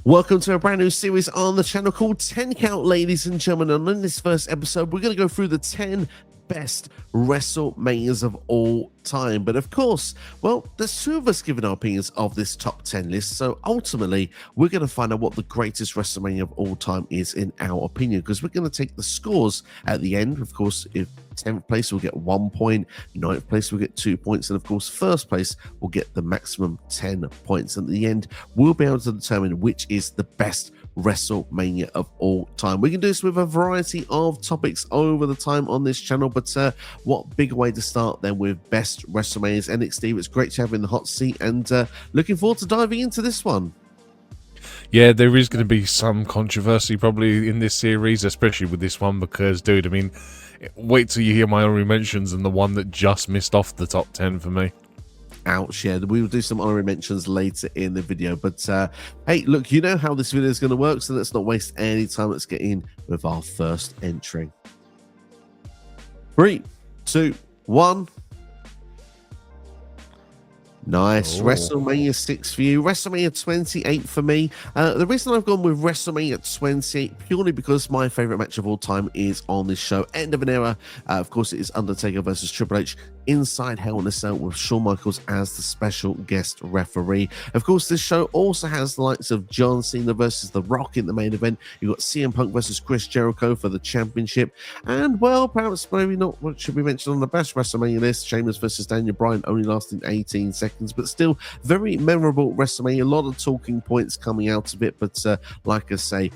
Welcome to a brand new series on the channel called 10 Count, ladies and gentlemen. And in this first episode, we're going to go through the 10 best WrestleManias of all time. But of course, well, there's two of us giving our opinions of this top 10 list. So ultimately, we're going to find out what the greatest WrestleMania of all time is in our opinion, because we're going to take the scores at the end. Of course, if 10th place will get 1 point, 9th place will get 2 points, and of course first place will get the maximum 10 points. And at the end, we'll be able to determine which is the best WrestleMania of all time. We can do this with a variety of topics over the time on this channel, but what bigger way to start than with best WrestleManias. NXT, it's great to have you in the hot seat, and looking forward to diving into this one. Yeah, there is going to be some controversy probably in this series, especially with this one, because, dude, I mean, wait till you hear my honorary mentions and the one that just missed off the top 10 for me. Ouch, yeah, we will do some honorary mentions later in the video, but hey, look, you know how this video is going to work, so let's not waste any time. Let's get in with our first entry. 3, 2, 1. Nice. WrestleMania 6 for you. WrestleMania 28 for me. The reason I've gone with WrestleMania 28 purely because my favorite match of all time is on this show. End of an era. Of course, it is Undertaker versus Triple H inside Hell in a Cell with Shawn Michaels as the special guest referee. Of course, this show also has the likes of John Cena versus The Rock in the main event. You've got CM Punk versus Chris Jericho for the championship. And, well, perhaps maybe not what should be mentioned on the best WrestleMania list. Sheamus versus Daniel Bryan only lasting 18 seconds, but still very memorable WrestleMania. A lot of talking points coming out of it, but like I say,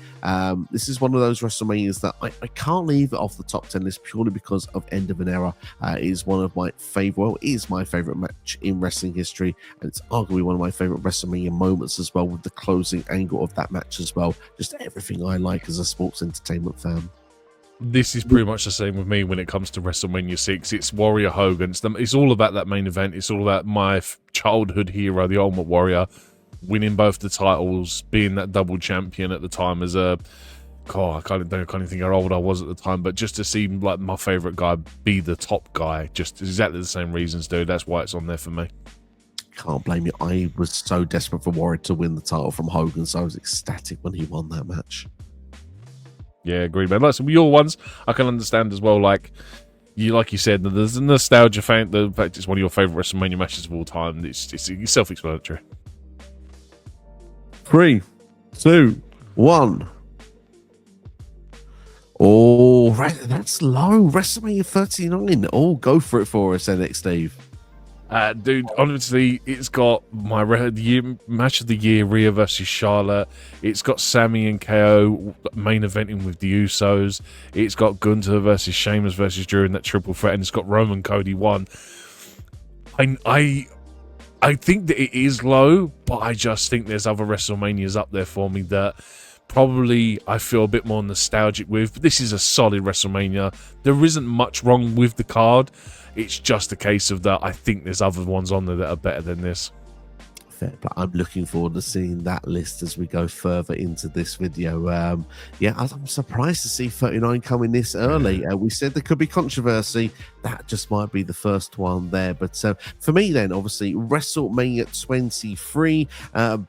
this is one of those WrestleManias that I can't leave it off the top 10 list purely because of End of an Era. It is one of my favorite, well, it is my favorite match in wrestling history, and it's arguably one of my favorite WrestleMania moments as well, with the closing angle of that match as well. Just everything I like as a sports entertainment fan. This is pretty much the same with me when it comes to WrestleMania 6. It's Warrior Hogan. It's all about that main event. It's all about my childhood hero, the Ultimate Warrior, winning both the titles, being that double champion at the time as a... God, I can't even think how old I was at the time, but just to see like my favorite guy be the top guy, just exactly the same reasons, dude. That's why it's on there for me. Can't blame you. I was so desperate for Warrior to win the title from Hogan, so I was ecstatic when he won that match. Yeah, agreed, man. Like some of your ones, I can understand as well. Like you said, there's a nostalgia fan. The fact it's one of your favorite WrestleMania matches of all time. It's self-explanatory. 3, 2, 1. Oh, right, that's low. WrestleMania 39. Oh, go for it for us, NXT Steve. Dude, honestly, it's got my match of the year, Rhea versus Charlotte. It's got Sammy and KO main eventing with the Usos. It's got Gunther versus Sheamus versus Drew in that triple threat, and it's got Roman Cody 1. I think that it is low, but I just think there's other WrestleManias up there for me that probably I feel a bit more nostalgic with. But this is a solid WrestleMania. There isn't much wrong with the card. It's just a case of that I think there's other ones on there that are better than this. Fair, but I'm looking forward to seeing that list as we go further into this video. Yeah, I'm surprised to see 39 coming this early. We said there could be controversy. That just might be the first one there. But for me then, obviously, WrestleMania 23,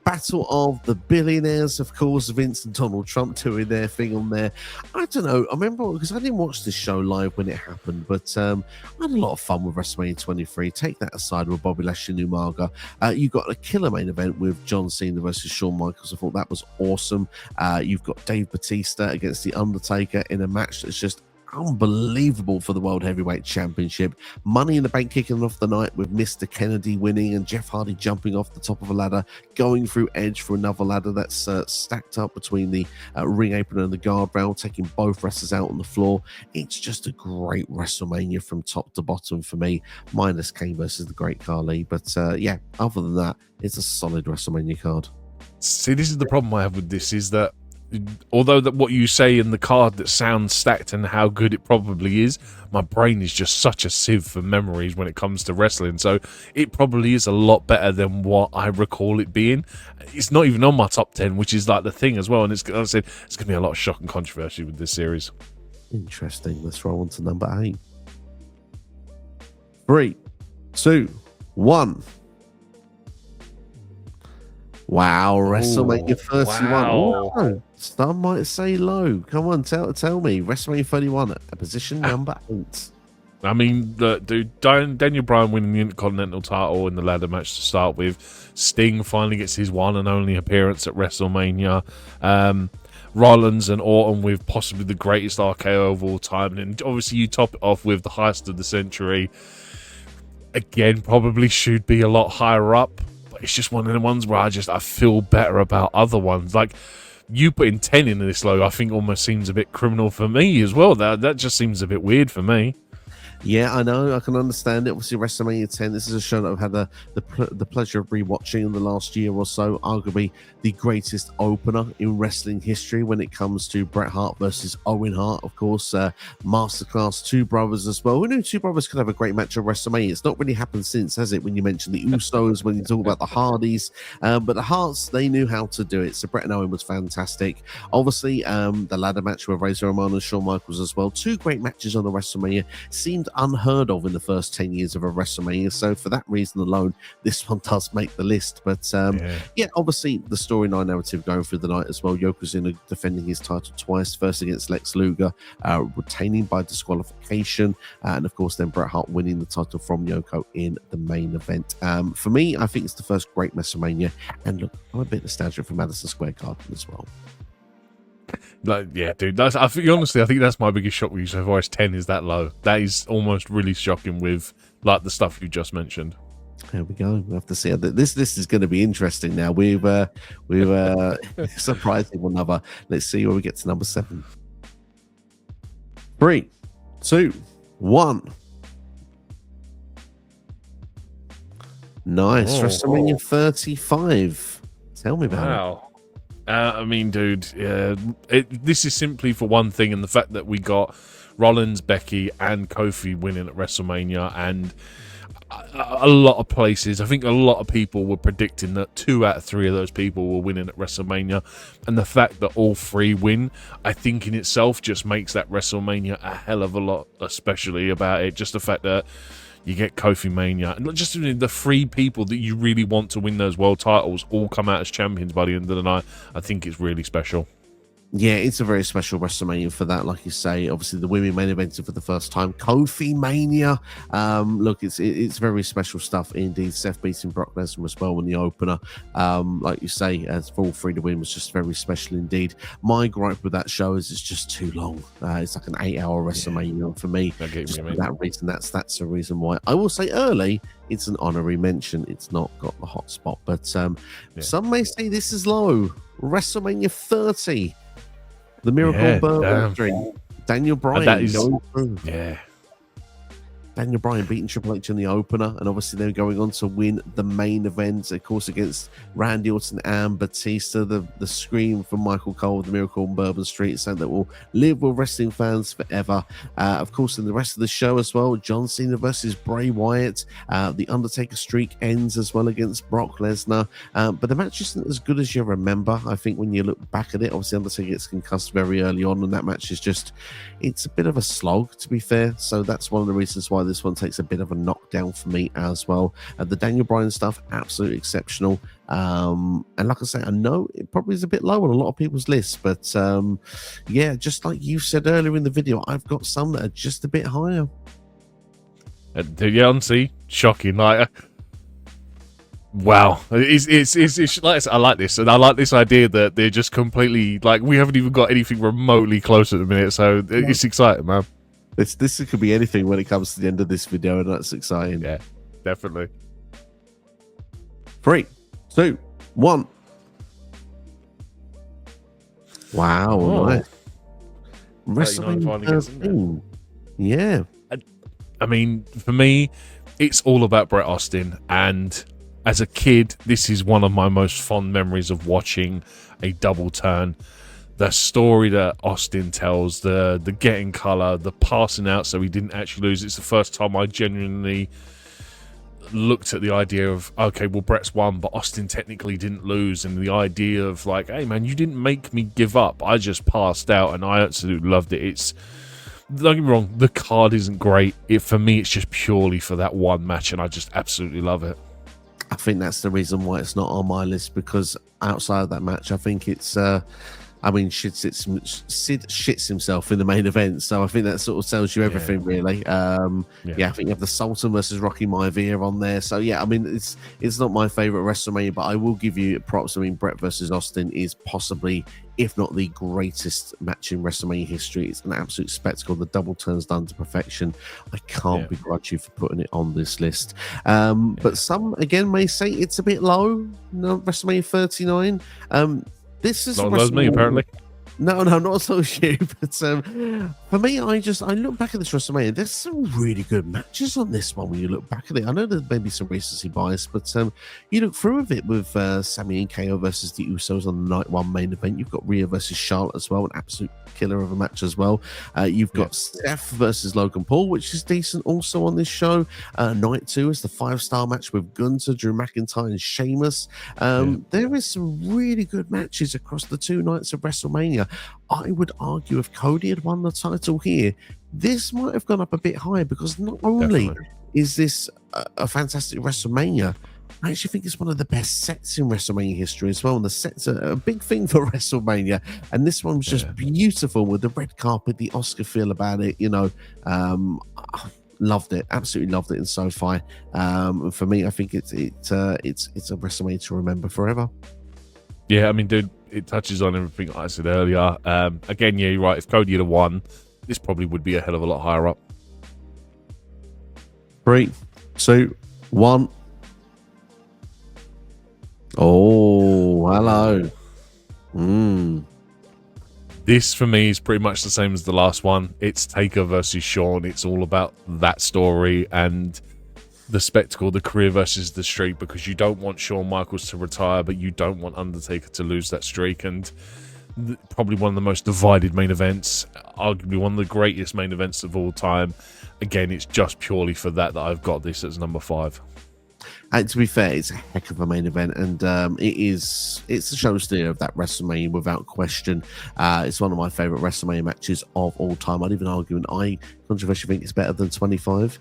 Battle of the Billionaires, of course, Vince and Donald Trump doing their thing on there. I don't know. I remember, because I didn't watch this show live when it happened, but I had a lot of fun with WrestleMania 23. Take that aside with Bobby Lashley and Umaga. You got a killer main event with John Cena versus Shawn Michaels. I thought that was awesome. You've got Dave Bautista against The Undertaker in a match that's just unbelievable for the World Heavyweight Championship. Money in the Bank kicking off the night with Mr. Kennedy winning and Jeff Hardy jumping off the top of a ladder, going through Edge for another ladder that's stacked up between the ring apron and the guardrail, taking both wrestlers out on the floor. It's just a great WrestleMania from top to bottom for me, minus Kane versus the Great Khali. But yeah, other than that, it's a solid WrestleMania card. See, this is the problem I have with this, is that although that what you say in the card that sounds stacked and how good it probably is, my brain is just such a sieve for memories when it comes to wrestling, so it probably is a lot better than what I recall it being. It's not even on my top 10, which is like the thing as well, and it's, like I said, it's going to be a lot of shock and controversy with this series. Interesting. Let's roll on to number 8. 3, 2, 1. Wow, WrestleMania 31. Wow. Oh, some might say low. Come on, tell me. WrestleMania 31 at position number 8. I mean, dude, Daniel Bryan winning the Intercontinental title in the ladder match to start with. Sting finally gets his one and only appearance at WrestleMania. Rollins and Orton with possibly the greatest RKO of all time. And obviously you top it off with the heist of the century. Again, probably should be a lot higher up. But it's just one of the ones where I feel better about other ones. Like, you putting 10 in this low, I think almost seems a bit criminal for me as well. That just seems a bit weird for me. Yeah, I know. I can understand it. Obviously, WrestleMania 10. This is a show that I've had the pleasure of rewatching in the last year or so. Arguably the greatest opener in wrestling history when it comes to Bret Hart versus Owen Hart. Of course, masterclass, two brothers as well. We knew two brothers could have a great match at WrestleMania. It's not really happened since, has it? When you mention the Usos, when you talk about the Hardys, but the Harts, they knew how to do it. So Bret and Owen was fantastic. Obviously, the ladder match with Razor Ramon and Shawn Michaels as well. Two great matches on the WrestleMania. Seemed unheard of in the first 10 years of a WrestleMania, so for that reason alone this one does make the list. But yeah, obviously the storyline narrative going through the night as well. Yokozuna defending his title twice, first against Lex Luger, retaining by disqualification, and of course then Bret Hart winning the title from Yoko in the main event. For me, I think it's the first great WrestleMania, and look, I'm a bit nostalgic for Madison Square Garden as well. Like, yeah, dude. Honestly, I think that's my biggest shock with you so far. Is 10 is that low? That is almost really shocking with like the stuff you just mentioned. There we go. We have to see. This is going to be interesting now. We've surprising one another. Let's see where we get to number 7. 3, 2, 1. Nice. WrestleMania 35. Tell me about it. I mean, dude, this is simply for one thing, and the fact that we got Rollins, Becky, and Kofi winning at WrestleMania, and a lot of places, I think a lot of people were predicting that 2 out of 3 of those people were winning at WrestleMania, and the fact that all 3 win, I think in itself just makes that WrestleMania a hell of a lot, especially about it. Just the fact that you get Kofi Mania, and just the 3 people that you really want to win those world titles all come out as champions by the end of the night. I think it's really special. Yeah, it's a very special WrestleMania for that. Like you say, obviously the women main evented for the first time. Kofi Mania. Look, it's very special stuff indeed. Seth beating Brock Lesnar as well in the opener. Like you say, as for all 3 to win was just very special indeed. My gripe with that show is it's just too long. It's like an 8-hour WrestleMania for me. For that reason, that's the reason why. I will say early, it's an honorary mention. It's not got the hot spot, but some may say this is low. WrestleMania 30. The Miracle Bourbon Street. Daniel Bryan going through. Yeah. Daniel Bryan beating Triple H in the opener, and obviously they're going on to win the main event, of course, against Randy Orton and Batista. The scream from Michael Cole, the Miracle on Bourbon Street, something that will live with wrestling fans forever. Of course, in the rest of the show as well, John Cena versus Bray Wyatt. The Undertaker streak ends as well against Brock Lesnar. But the match isn't as good as you remember. I think when you look back at it, obviously Undertaker gets concussed very early on, and that match is just, it's a bit of a slog, to be fair. So that's one of the reasons why this one takes a bit of a knockdown for me as well. The Daniel Bryan stuff, absolutely exceptional. And like I say, I know it probably is a bit low on a lot of people's lists, but yeah, just like you said earlier in the video, I've got some that are just a bit higher. Yeah, honestly, shocking. Like, wow, it's like, I like this, and I like this idea that they're just completely like, we haven't even got anything remotely close at the minute, so it's exciting, man. This could be anything when it comes to the end of this video, and that's exciting. Yeah, definitely. 3, 2, 1. Wow, nice. WrestleMania 13. Yeah. I mean, for me, it's all about Bret Austin, and as a kid, this is one of my most fond memories of watching a double turn. The story that Austin tells, the getting color, the passing out so he didn't actually lose. It's the first time I genuinely looked at the idea of, okay, well, Bret's won, but Austin technically didn't lose. And the idea of like, hey, man, you didn't make me give up. I just passed out, and I absolutely loved it. Don't get me wrong, the card isn't great. For me, it's just purely for that one match, and I just absolutely love it. I think that's the reason why it's not on my list, because outside of that match, I think it's I mean, Sid shits himself in the main event, so I think that sort of tells you everything, really. Yeah, I think you have the Sultan versus Rocky Maivia on there. So yeah, I mean, it's not my favorite WrestleMania, but I will give you props. I mean, Brett versus Austin is possibly, if not the greatest match in WrestleMania history. It's an absolute spectacle. The double turns done to perfection. I can't begrudge you for putting it on this list. But some again may say it's a bit low. No, WrestleMania 39. This is not me, apparently. No, not so you. But for me, I look back at this WrestleMania. There's some really good matches on this one when you look back at it. I know there's maybe some recency bias, but you look through of it with Sami and KO versus the Usos on the night one main event. You've got Rhea versus Charlotte as well, an absolute killer of a match as well. You've got Steph versus Logan Paul, which is decent also on this show. Night two is the 5-star match with Gunther, Drew McIntyre, and Sheamus. There is some really good matches across the 2 nights of WrestleMania. I would argue if Cody had won the title here, this might have gone up a bit higher, because not only is this a fantastic WrestleMania, I actually think it's one of the best sets in WrestleMania history as well. And the sets are a big thing for WrestleMania. And this one was just beautiful with the red carpet, the Oscar feel about it. You know, loved it, absolutely loved it in SoFi. For me, I think it's a WrestleMania to remember forever. Yeah, I mean, dude, it touches on everything I said earlier. Again, yeah, you're right. If Cody had won, this probably would be a hell of a lot higher up. 3, 2, 1. Oh, hello. This for me is pretty much the same as the last one. It's Taker versus Shawn. It's all about that story and the spectacle, the career versus the streak, because you don't want Shawn Michaels to retire, but you don't want Undertaker to lose that streak. And probably one of the most divided main events, arguably one of the greatest main events of all time. Again, it's just purely for that I've got this as number 5. And to be fair, it's a heck of a main event, and it's the show steer of that WrestleMania without question. It's one of my favorite WrestleMania matches of all time. I'd even argue, and I controversially think it's better than 25,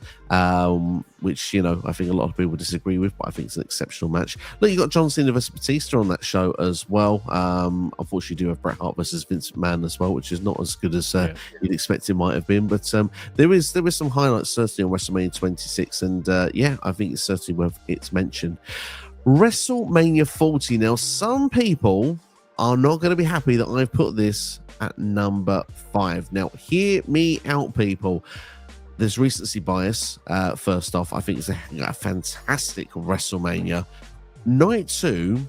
which, you know, I think a lot of people disagree with, but I think it's an exceptional match. Look, you got John Cena versus Batista on that show as well. Unfortunately, you do have Bret Hart versus Vince McMahon as well, which is not as good as you'd expect it might have been. But there is some highlights certainly on WrestleMania 26, and yeah, I think it's certainly worth its mention. WrestleMania 40. Now, some people are not going to be happy that I've put this at number 5. Now, hear me out, people. There's recency bias. First off, I think it's a fantastic WrestleMania. Night 2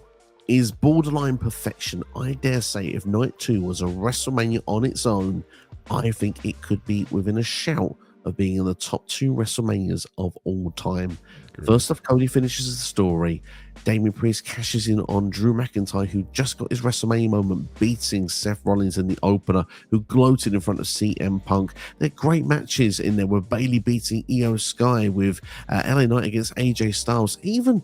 is borderline perfection. I dare say if Night 2 was a WrestleMania on its own, I think it could be within a shout of being in the top 2 WrestleManias of all time. First off, Cody finishes the story. Damian Priest cashes in on Drew McIntyre, who just got his WrestleMania moment, beating Seth Rollins in the opener, who gloated in front of CM Punk. They're great matches in there, with Bayley beating Io Sky, with LA Knight against AJ Styles, even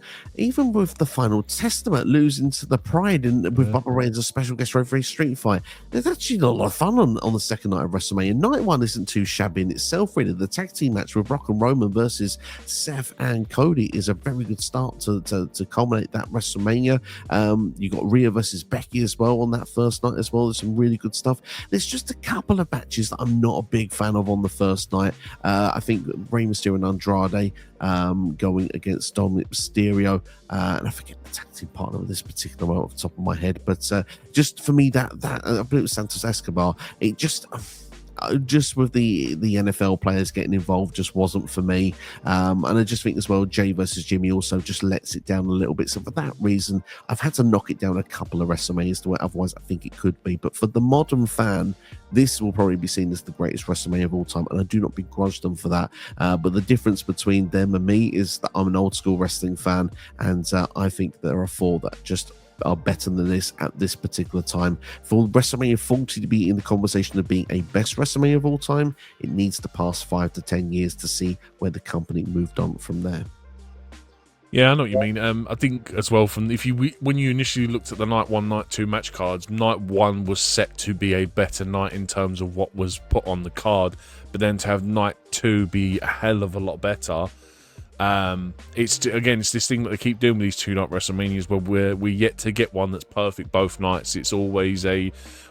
with the Final Testament losing to the Pride, and with Bubba Ray as a special guest referee Street Fight. There's actually a lot of fun on the second night of WrestleMania. Night 1 isn't too shabby in itself, really. The tag team match with Brock and Roman versus Seth and Cody is a very good start to culminate that WrestleMania. You got Rhea versus Becky as well on that first night as well. There's some really good stuff. There's just a couple of matches that I'm not a big fan of on the first night. I think Rey Mysterio and Andrade going against Dominic Mysterio, and I forget the tag team partner of this particular one off the top of my head, but just for me, that I believe it was Santos Escobar, it just with the NFL players getting involved just wasn't for me. And I just think as well, Jay versus Jimmy also just lets it down a little bit. So for that reason, I've had to knock it down a couple of WrestleManias to where otherwise I think it could be. But for the modern fan, this will probably be seen as the greatest WrestleMania of all time, and I do not begrudge them for that. But the difference between them and me is that I'm an old school wrestling fan, and I think there are 4 that just are better than this at this particular time. For WrestleMania 40 to be in the conversation of being a best WrestleMania of all time, it needs to pass 5 to 10 years to see where the company moved on from there. Yeah, I know what you mean. I think as well, from when you initially looked at the night 1, night 2 match cards, night 1 was set to be a better night in terms of what was put on the card, but then to have night 2 be a hell of a lot better, It's this thing that they keep doing with these 2-night WrestleManias, where we're yet to get one that's perfect both nights. It's always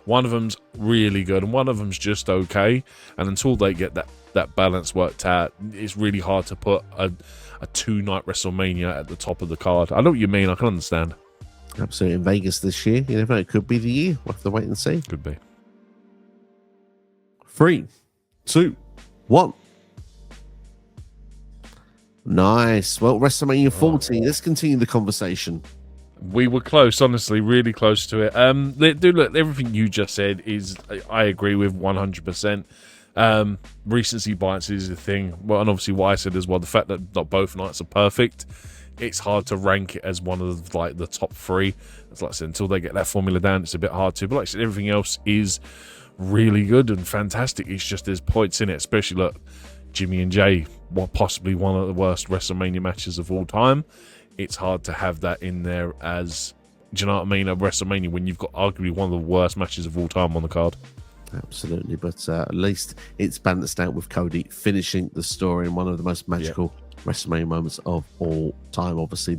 one of them's really good and one of them's just okay, and until they get that balance worked out, it's really hard to put a 2-night WrestleMania at the top of the card. I know what you mean. I can understand. Absolutely. In Vegas this year, you never know, it could be the year. We'll have to wait and see. Could be. 3, 2, 1. Nice. Well, WrestleMania 14. Let's continue the conversation. We were close, honestly, really close to it. Look, everything you just said I agree with 100%. Recency bias is the thing. Well, and obviously what I said as well, the fact that not both nights are perfect, it's hard to rank it as one of the top 3. It's like I said, until they get that formula down, it's a bit hard to. But like I said, everything else is really good and fantastic. It's just there's points in it, especially look, Jimmy and Jay, possibly one of the worst WrestleMania matches of all time. It's hard to have that in there as, do you know what I mean, a WrestleMania when you've got arguably one of the worst matches of all time on the card. Absolutely, but at least it's balanced out with Cody finishing the story in one of the most magical WrestleMania moments of all time. Obviously,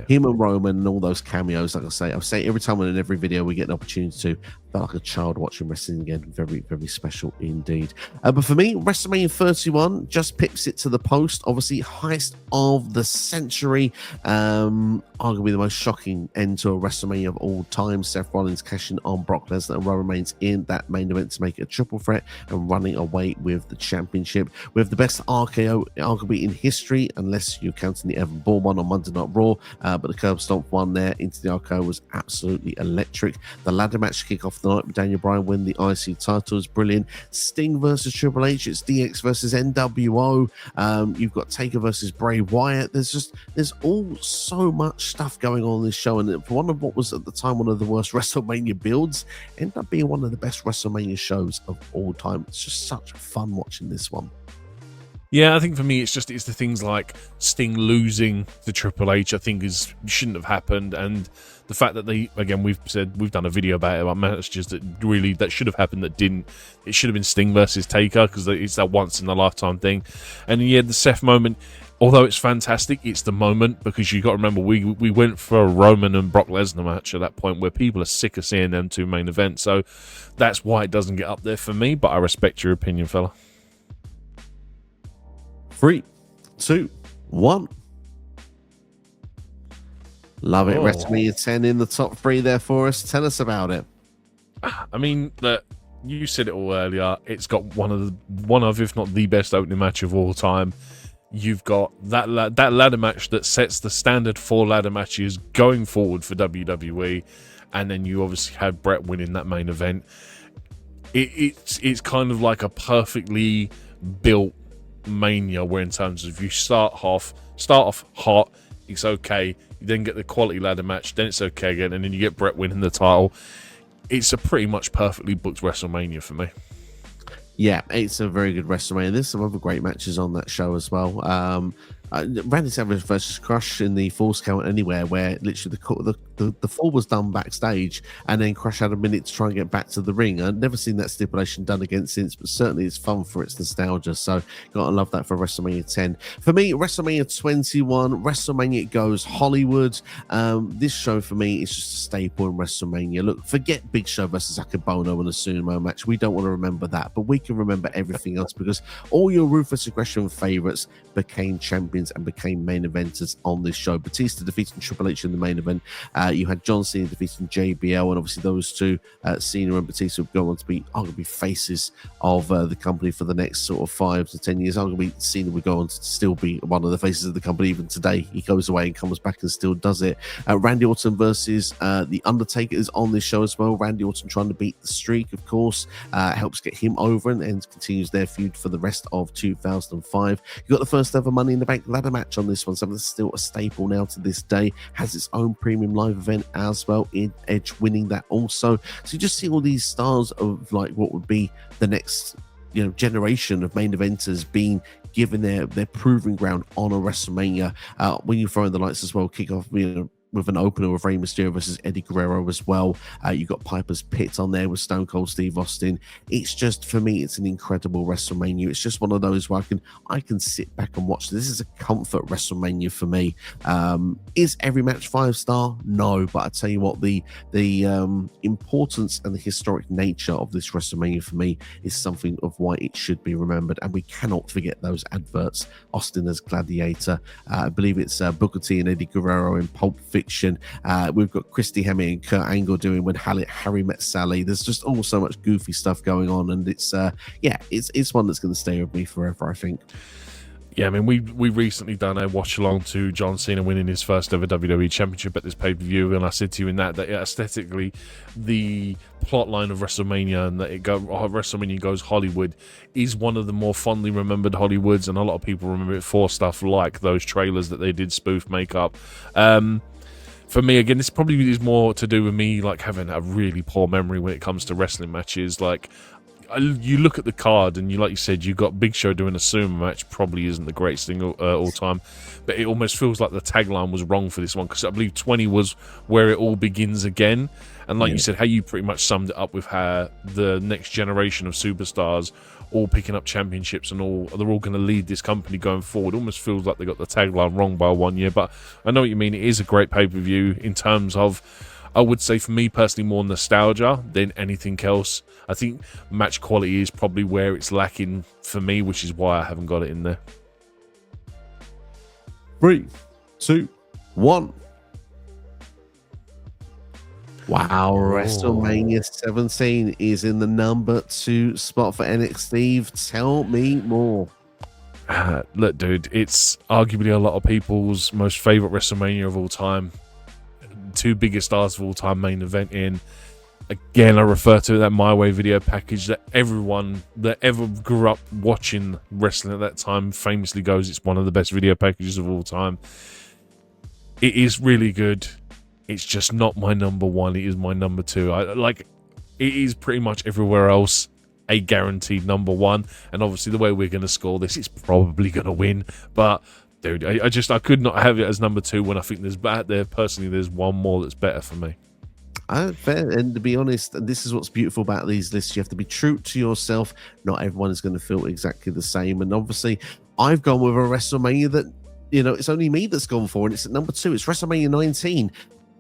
him and Roman and all those cameos, like I say every time and in every video we get an opportunity to, felt like a child watching wrestling again. Very, very special indeed. But for me, WrestleMania 31 just pips it to the post. Obviously, heist of the century. Arguably the most shocking end to a WrestleMania of all time. Seth Rollins cashing on Brock Lesnar and Roman Reigns in that main event to make it a triple threat and running away with the championship. With the best RKO arguably in history, unless you're counting the Evan Bourne one on Monday Night Raw. But the curb stomp one there into the RKO was absolutely electric. The ladder match kick off the night with Daniel Bryan win the IC title is brilliant. Sting versus Triple H. It's DX versus NWO. You've got Taker versus Bray Wyatt. There's all so much stuff going on in this show, and for one of what was at the time one of the worst WrestleMania builds, ended up being one of the best WrestleMania shows of all time. It's just such fun watching this one. Yeah, I think for me, it's the things like Sting losing to Triple H, I think shouldn't have happened. And the fact that we've done a video about matches that should have happened that didn't. It should have been Sting versus Taker because it's that once in a lifetime thing. And yeah, the Seth moment, although it's fantastic, it's the moment because you got to remember we went for a Roman and Brock Lesnar match at that point where people are sick of seeing them two main events. So that's why it doesn't get up there for me. But I respect your opinion, fella. 3, 2, 1. Love it. WrestleMania 10 in the top 3 there for us. Tell us about it. I mean, you said it all earlier. It's got one of, if not the best opening match of all time. You've got that ladder match that sets the standard for ladder matches going forward for WWE, and then you obviously had Brett winning that main event. It's kind of like a perfectly built Mania, where in terms of you start off hot, it's okay, you then get the quality ladder match, then it's okay again, and then you get Brett winning the title. It's a pretty much perfectly booked WrestleMania for me. Yeah, it's a very good WrestleMania. There's some other great matches on that show as well. Randy Savage versus Crush in the Falls Count Anywhere, where literally the fall was done backstage, and then Crush had a minute to try and get back to the ring. I've never seen that stipulation done again since, but certainly it's fun for its nostalgia. So gotta love that for WrestleMania 10. For me, WrestleMania 21, WrestleMania Goes Hollywood. This show for me is just a staple in WrestleMania. Look, forget Big Show versus Akabono in a sumo match. We don't want to remember that, but we can remember everything else because all your Ruthless Aggression favorites became champions and became main eventers on this show. Batista defeating Triple H in the main event. You had John Cena defeating JBL, and obviously those two, Cena and Batista, would go on to be arguably faces of the company for the next sort of 5 to 10 years. Arguably Cena would go on to still be one of the faces of the company even today. He goes away and comes back and still does it. Randy Orton versus The Undertaker is on this show as well. Randy Orton trying to beat the streak, of course, helps get him over and continues their feud for the rest of 2005. You got the first ever Money in the Bank ladder match on this one, something that's still a staple now to this day, has its own premium live event as well, in Edge winning that also. So you just see all these stars of like what would be the next generation of main eventers being given their proving ground on a WrestleMania. When you throw in the lights as well, kick off with with an opener with Rey Mysterio versus Eddie Guerrero as well. You got Piper's Pit on there with Stone Cold Steve Austin. It's just, for me, it's an incredible WrestleMania. It's just one of those where I can sit back and watch. This is a comfort WrestleMania for me. Is every match 5-star? No, but I tell you what, the importance and the historic nature of this WrestleMania for me is something of why it should be remembered. And we cannot forget those adverts. Austin as Gladiator. I believe it's Booker T and Eddie Guerrero in Pulp Fiction. We've got Christy Hemme and Kurt Angle doing When Harry Met Sally. There's just all so much goofy stuff going on, and it's one that's going to stay with me forever, I think. Yeah, I mean, we recently done a watch along to John Cena winning his first ever WWE Championship at this pay-per-view, and I said to you in that aesthetically, the plot line of WrestleMania and that WrestleMania goes Hollywood is one of the more fondly remembered Hollywoods, and a lot of people remember it for stuff like those trailers that they did spoof makeup. For me, again, this probably is more to do with me like having a really poor memory when it comes to wrestling matches. Like, you look at the card and like you said, you got Big Show doing a sumo match. Probably isn't the greatest thing all time, but it almost feels like the tagline was wrong for this one, because I believe 20 was where it all begins again. And like you said, how you pretty much summed it up with how the next generation of superstars all picking up championships and they're all going to lead this company going forward. Almost feels like they got the tagline wrong by 1 year, but I know what you mean. It is a great pay-per-view in terms of, I would say for me personally, more nostalgia than anything else. I think match quality is probably where it's lacking for me, which is why I haven't got it in there. 3, 2, 1. Wow, WrestleMania 17 is in the number 2 spot for NXT. Steve, tell me more. Look, dude, it's arguably a lot of people's most favorite WrestleMania of all time. 2 biggest stars of all time main event in. Again, I refer to that My Way video package that everyone that ever grew up watching wrestling at that time famously goes, it's one of the best video packages of all time. It is really good. It's just not my number 1. It is my number 2. It is pretty much everywhere else a guaranteed number 1. And obviously the way we're going to score this, it's probably going to win. But dude, I could not have it as number 2 when I think there's one more that's better for me. Fair. And to be honest, and this is what's beautiful about these lists, you have to be true to yourself. Not everyone is going to feel exactly the same. And obviously, I've gone with a WrestleMania that, it's only me that's gone for, and it's at number 2. It's WrestleMania 19.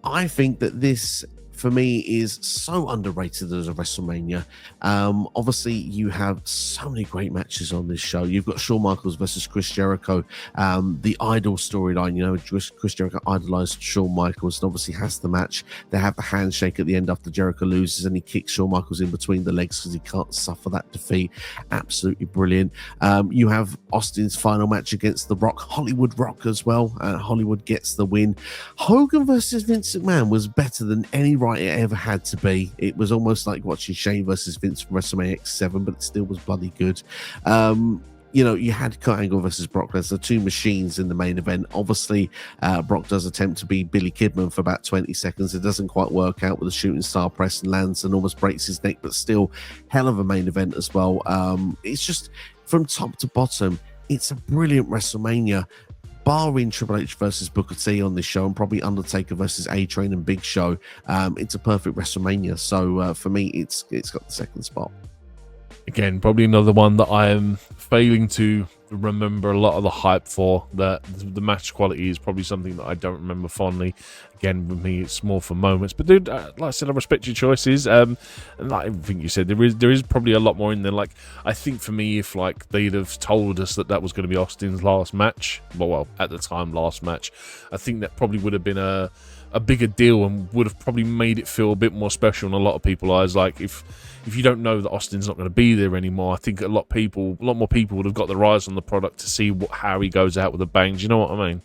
I think that this, for me, is so underrated as a WrestleMania. Obviously, you have so many great matches on this show. You've got Shawn Michaels versus Chris Jericho, the Idol storyline. Chris Jericho idolized Shawn Michaels, and obviously has the match. They have the handshake at the end after Jericho loses, and he kicks Shawn Michaels in between the legs because he can't suffer that defeat. Absolutely brilliant. You have Austin's final match against The Rock, Hollywood Rock as well. Hollywood gets the win. Hogan versus Vince McMahon was better than any it ever had to be. It was almost like watching Shane versus Vince from WrestleMania X7, but it still was bloody good. You had Kurt Angle versus Brock Lesnar, 2 machines in the main event. Obviously, Brock does attempt to be Billy Kidman for about 20 seconds. It doesn't quite work out with a shooting star press and lands and almost breaks his neck, but still hell of a main event as well. It's just from top to bottom, it's a brilliant WrestleMania. Barring Triple H versus Booker T on this show, and probably Undertaker versus A-Train and Big Show, it's a perfect WrestleMania. So for me, it's got the 2nd spot. Again, probably another one that I am failing to remember a lot of the hype for. That the match quality is probably something that I don't remember fondly. Again, with me, it's more for moments. But dude, like I said, I respect your choices. And like everything you said, there is probably a lot more in there. Like, I think for me, if like they'd have told us that was going to be Austin's last match, well, at the time, last match, I think that probably would have been a bigger deal and would have probably made it feel a bit more special in a lot of people's eyes. Like, if you don't know that Austin's not going to be there anymore, I think a lot more people would have got their eyes on the product to see how he goes out with a bang. Do you know what I mean?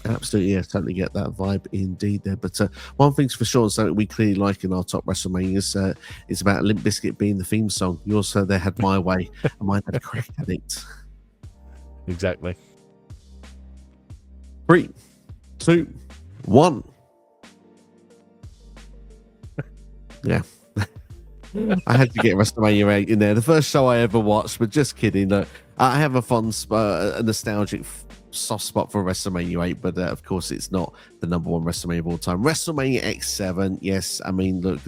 Absolutely, yeah, totally get that vibe indeed there. But one thing's for sure, something we clearly like in our top WrestleManias is about Limp Bizkit being the theme song. You also there had My Way, and mine had Crack Addict. Exactly. 3, 2, 1. Yeah. I had to get WrestleMania 8 in there. The first show I ever watched, but just kidding. I have a fond, a nostalgic soft spot for WrestleMania 8, but of course it's not the number one WrestleMania of all time. WrestleMania X7, yes, I mean, look,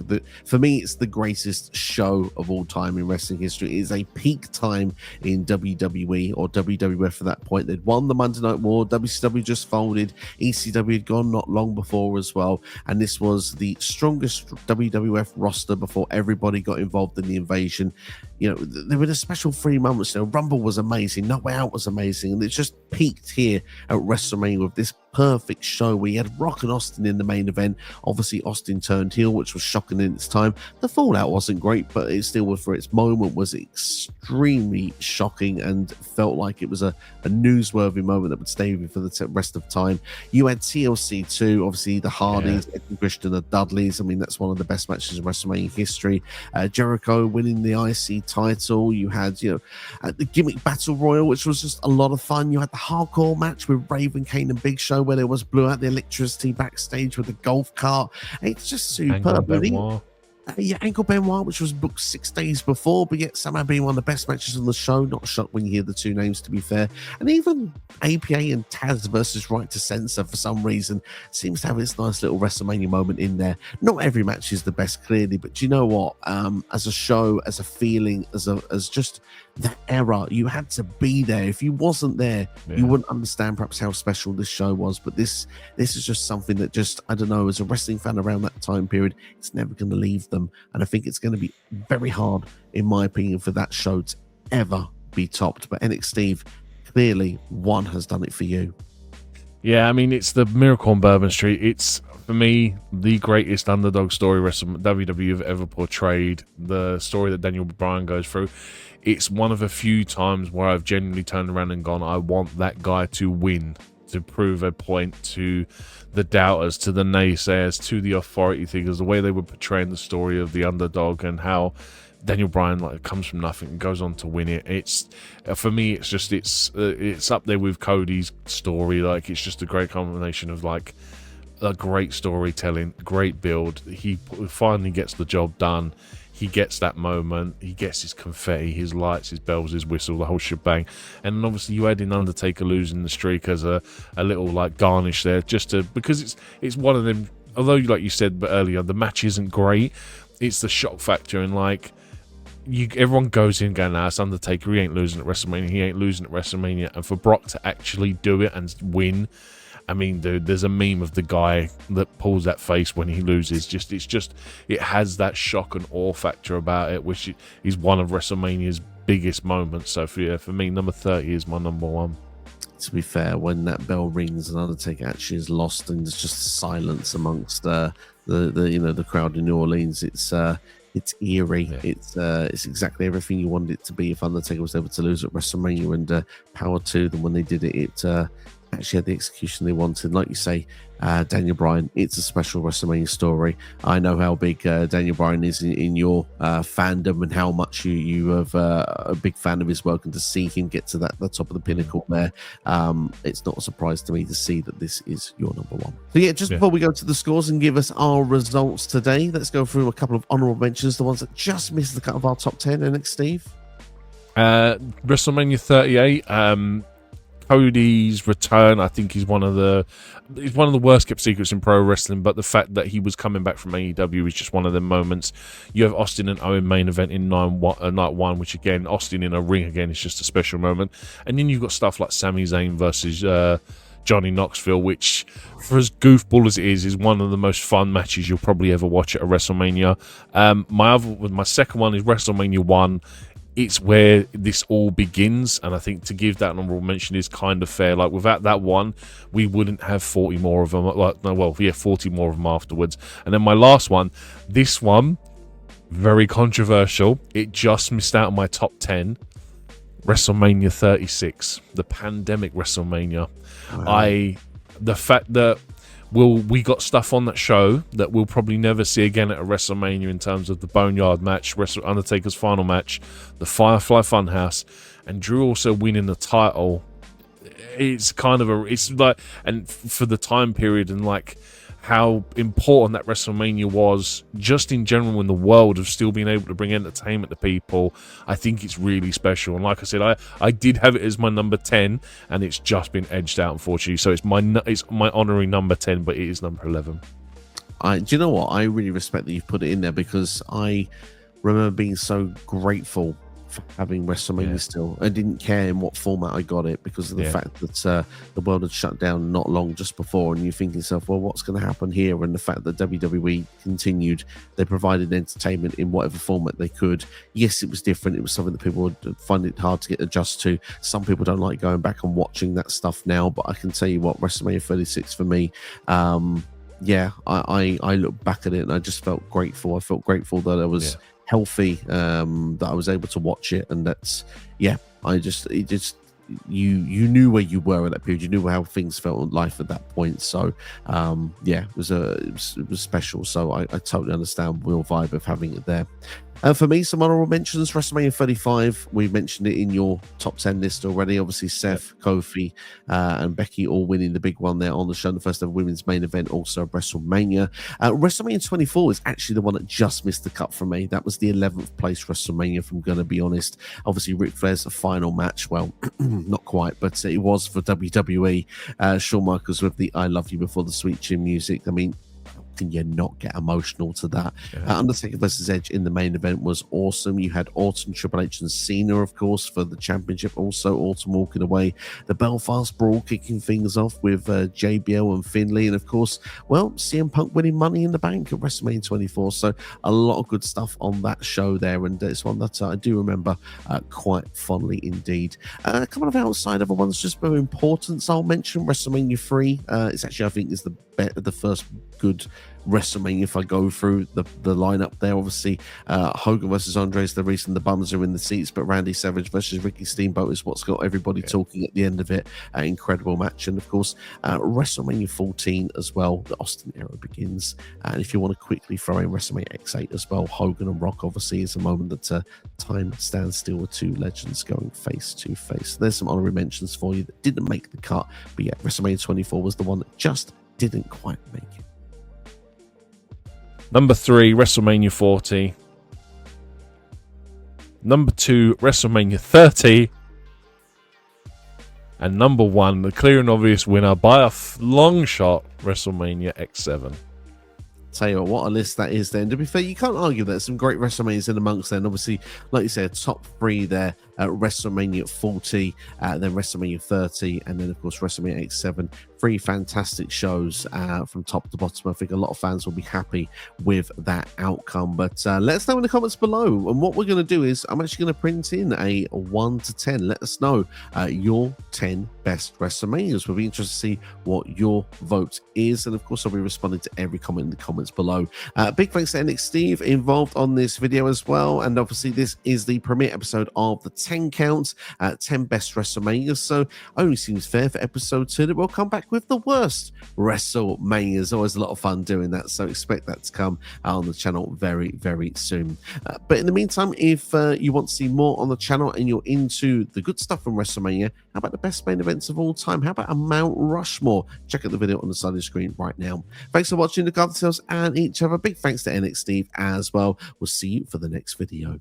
for me, it's the greatest show of all time in wrestling history. It is a peak time in WWE or WWF at that point. They'd won the Monday Night War, WCW just folded, ECW had gone not long before as well, and this was the strongest WWF roster before everybody got involved in the invasion. You know, there were the special 3 moments. You know, Rumble was amazing, No Way Out was amazing, and it's just peaked here at WrestleMania with this perfect show where you had Rock and Austin in the main event. Obviously, Austin turned heel, which was shocking in its time. The fallout wasn't great, but it still, for its moment, was extremely shocking and felt like it was a newsworthy moment that would stay with you for the rest of time. You had TLC 2, obviously the Hardys, Edge and Christian, the Dudleys. I mean, that's one of the best matches in WrestleMania history. Jericho winning the IC title. You had, you know, the gimmick battle royal, which was just a lot of fun. You had the hardcore match with Raven, Kane, and Big Show, where there was blew out the electricity backstage with the golf cart. It's just superb. Yeah, Ankle Benoit, which was booked 6 days before, but yet somehow being one of the best matches on the show. Not shocked when you hear the 2 names, to be fair. And even APA and Taz versus Right to Censor, for some reason, seems to have this nice little WrestleMania moment in there. Not every match is the best, clearly, but do you know what? As a show, as a feeling, as just that era, you had to be there. If you wasn't there, you wouldn't understand perhaps how special this show was. But this is just something that just, I don't know, as a wrestling fan around that time period, it's never going to leave them. And I think it's going to be very hard, in my opinion, for that show to ever be topped. But NXT, clearly, one has done it for you. Yeah, I mean, it's the Miracle on Bourbon Street. It's, for me, the greatest underdog story WWE have ever portrayed. The story that Daniel Bryan goes through. It's one of a few times where I've genuinely turned around and gone, I want that guy to win, to prove a point to the doubters, to the naysayers, to the authority figures, the way they were portraying the story of the underdog and how Daniel Bryan comes from nothing and goes on to win it. It's, for me, it's just, it's up there with Cody's story. Like, it's just a great combination of like a great storytelling, great build. He finally gets the job done. He gets that moment. He gets his confetti, his lights, his bells, his whistle, the whole shebang. And then obviously you add in Undertaker losing the streak as a little like garnish there, just to, because it's one of them. Although, like you said but earlier, the match isn't great. It's the shock factor, and like everyone goes in going, "Nah, it's Undertaker. He ain't losing at WrestleMania. He ain't losing at WrestleMania." And for Brock to actually do it and win. I mean, dude, there's a meme of the guy that pulls that face when he loses. It has that shock and awe factor about it, which is one of WrestleMania's biggest moments. So for me, number 30 is my number one. To be fair, when that bell rings and Undertaker actually is lost and there's just silence amongst the crowd in New Orleans, it's eerie. Yeah. It's exactly everything you wanted it to be if Undertaker was able to lose at WrestleMania, and power to them when they did it. It actually had the execution they wanted. Like you say, Daniel Bryan, it's a special WrestleMania story. I know how big Daniel Bryan is in your fandom and how much you have a big fan of his work, and to see him get to the top of the pinnacle there, it's not a surprise to me to see that this is your number one. So before we go to the scores and give us our results today, let's go through a couple of honorable mentions, the ones that just missed the cut of our top 10. And next, Steve. WrestleMania 38, Cody's return. I think he's one of the worst kept secrets in pro wrestling, but the fact that he was coming back from AEW is just one of the moments. You have Austin and Owen main event in night one, which again, Austin in a ring again is just a special moment. And then you've got stuff like Sami Zayn versus Johnny Knoxville, which, for as goofball as it is one of the most fun matches you'll probably ever watch at a WrestleMania. My second one is WrestleMania 1. It's where this all begins, and I think to give that an honorable mention is kind of fair. Like, without that one, we wouldn't have 40 more of them. 40 more of them afterwards. And then my last one, this one, very controversial. It just missed out on my top 10. WrestleMania 36, the pandemic WrestleMania. Wow. The fact that we got stuff on that show that we'll probably never see again at a WrestleMania in terms of the Boneyard match, Undertaker's final match, the Firefly Funhouse, and Drew also winning the title. It's kind of and for the time period and like how important that WrestleMania was just in general in the world of still being able to bring entertainment to people. I think it's really special. And like I said, I did have it as my number 10, and it's just been edged out, unfortunately. So it's my honorary number 10, but it is number 11. Do you know what? I really respect that you've put it in there, because I remember being so grateful for having WrestleMania still. I didn't care in what format I got it, because of the fact that the world had shut down not long just before, and you think to yourself, well, what's going to happen here? And the fact that WWE continued, they provided entertainment in whatever format they could. Yes, it was different. It was something that people would find it hard to get adjusted to. Some people don't like going back and watching that stuff now, but I can tell you what, WrestleMania 36 for me, I look back at it and I just felt grateful. I felt grateful that I was healthy, that I was able to watch it, and that's you knew where you were at that period. You knew how things felt in life at that point. So it was special. So I totally understand your vibe of having it there. For me, some honorable mentions: WrestleMania 35. We mentioned it in your top 10 list already. Obviously, Seth, Kofi, and Becky all winning the big one there on the show. The first ever women's main event, also WrestleMania. WrestleMania 24 is actually the one that just missed the cut for me. That was the 11th place WrestleMania, if I'm going to be honest. Obviously, Ric Flair's final match. Well, not quite, but it was for WWE. Shawn Michaels with the "I Love You" before the sweet chin music. I mean, can you not get emotional to that? Undertaker versus Edge in the main event was awesome. You had Orton, Triple H, and Cena, of course, for the championship. Also, Orton walking away. The Belfast Brawl kicking things off with JBL and Finlay. And, of course, well, CM Punk winning Money in the Bank at WrestleMania 24. So a lot of good stuff on that show there. And it's one that I do remember quite fondly indeed. A couple of outside other ones just for importance. I'll mention WrestleMania 3. It's actually, I think, is the first good WrestleMania if I go through the lineup there. Obviously, Hogan versus Andres the reason the bums are in the seats, but Randy Savage versus Ricky Steamboat is what's got everybody talking at the end of it. Incredible match. And of course, WrestleMania 14 as well. The Austin era begins, and if you want to quickly throw in WrestleMania X8 as well, Hogan and Rock obviously is a moment that time stands still with two legends going face to face. There's some honorary mentions for you that didn't make the cut, but yeah, WrestleMania 24 was the one that just didn't quite make it. Number 3, WrestleMania 40. Number 2, WrestleMania 30. And number 1, the clear and obvious winner by a long shot, WrestleMania X7. Tell you what a list that is then. To be fair, you can't argue that. Some great WrestleManias in amongst then. Obviously, like you said, top 3 there at WrestleMania 40, then WrestleMania 30, and then, of course, WrestleMania X7. 3 fantastic shows from top to bottom. I think a lot of fans will be happy with that outcome. But let us know in the comments below. And what we're going to do is I'm actually going to print in a 1 to 10. Let us know your 10 best WrestleManias. We'll be interested to see what your vote is. And, of course, I'll be responding to every comment in the comments below. Big thanks to NX Steve involved on this video as well. And, obviously, this is the premiere episode of the 10 count, 10 best WrestleManias. So only seems fair for episode 2 that we'll come back with the worst WrestleManias. Always a lot of fun doing that, so expect that to come out on the channel very, very soon. But in the meantime, if you want to see more on the channel and you're into the good stuff from WrestleMania, how about the best main events of all time? How about a Mount Rushmore? Check out the video on the side of the screen right now. Thanks for watching. Look after yourselves and each other. Big thanks to NX Steve as well. We'll see you for the next video.